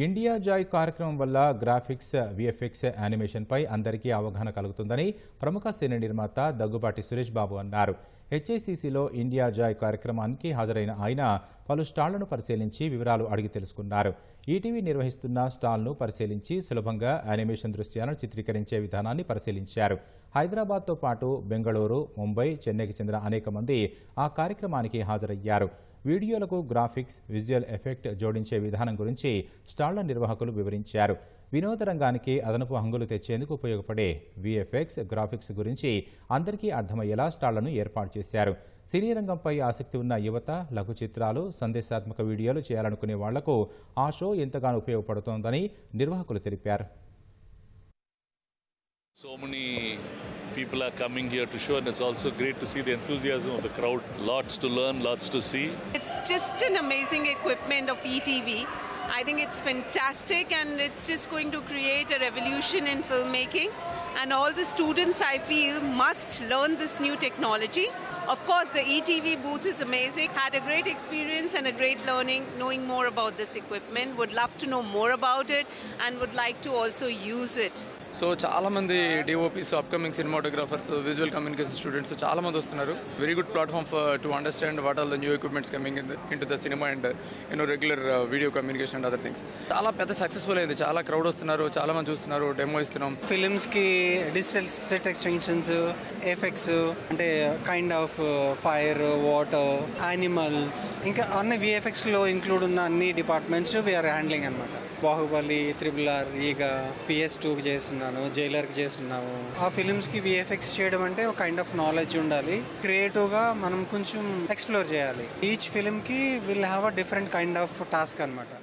India Joy కార్యక్రమం వల్ల graphics, VFX, యానిమేషన్పై అందరికీ అవగాహన కలుగుతుందని ప్రముఖ సినీ నిర్మాత దగ్గుబాటి సురేష్ బాబు అన్నారు. హెచ్ఐసిసిలో ఇండియా జాయ్ కార్యక్రమానికి హాజరైన ఆయన పలు స్టాళ్లను పరిశీలించి వివరాలు అడిగి తెలుసుకున్నారు. ఈటీవీ నిర్వహిస్తున్న స్టాల్ను పరిశీలించి సులభంగా యానిమేషన్ దృశ్యాలను చిత్రీకరించే విధానాన్ని పరిశీలించారు. హైదరాబాద్తో పాటు బెంగళూరు, ముంబై, చెన్నైకి చెందిన అనేక మంది ఆ కార్యక్రమానికి హాజరయ్యారు. వీడియోలకు గ్రాఫిక్స్, విజువల్ ఎఫెక్ట్ జోడించే విధానం గురించి స్టాళ్ల నిర్వాహకులు వివరించారు. వినోద రంగానికి అదనపు హంగులు తెచ్చేందుకు ఉపయోగపడే విఎఫ్ఎక్స్, గ్రాఫిక్స్ గురించి అందరికీ అర్థమయ్యేలా స్టాళ్లను ఏర్పాటు చేశారు. సినీ రంగంపై ఆసక్తి ఉన్న యువత లఘు చిత్రాలు, సందేశాత్మక వీడియోలు చేయాలనుకునే వాళ్లకు ఆ షో ఎంతగానో ఉపయోగపడుతోందని నిర్వాహకులు తెలిపారు. So many people are coming here to show, and it's also great to see the enthusiasm of the crowd. Lots to learn, lots to see. It's just an amazing equipment of ETV. I think it's fantastic, and it's just going to create a revolution in filmmaking. And all the students, I feel, must learn this new technology. Of course, the ETV booth is amazing. Had a great experience and a great learning, knowing more about this equipment. Would love to know more about it and would like to also use it. So చాలా మంది DOPs, upcoming cinematographers, visual communication students చాలా మంది వస్తున్నారు. Very good platform to understand what all the new equipments coming in to the cinema and regular video communication and other things. చాలా పెద్ద successful అయింది. చాలా crowd వస్తున్నారు, చాలా మంది చూస్తున్నారు, డెమో ఇస్తున్నాం. ఫిలిమ్స్ కి డిజిటల్ సెట్ ఎక్స్టెన్షన్స్, ఎఫెక్ట్స్ అంటే kind of fire, water, animals, ఇంకా అన్ని విఎఫ్ఎక్స్ లో ఇంక్లూడ్ ఉన్న అన్ని డిపార్ట్మెంట్స్ వీఆర్ హ్యాండ్లింగ్ అనమాట. బాహుబలి, RRR, ఈగ, PS2కి చేస్తున్నాను, జైలర్కి చేస్తున్నాము. ఆ ఫిలిమ్స్కి విఎఫ్ఎక్స్ చేయడం అంటే ఒక కైండ్ ఆఫ్ నాలెడ్జ్ ఉండాలి. క్రియేటివ్గా మనం కొంచెం ఎక్స్ప్లోర్ చేయాలి. ఈచ్ ఫిలింకి will have a different kind of task అనమాట.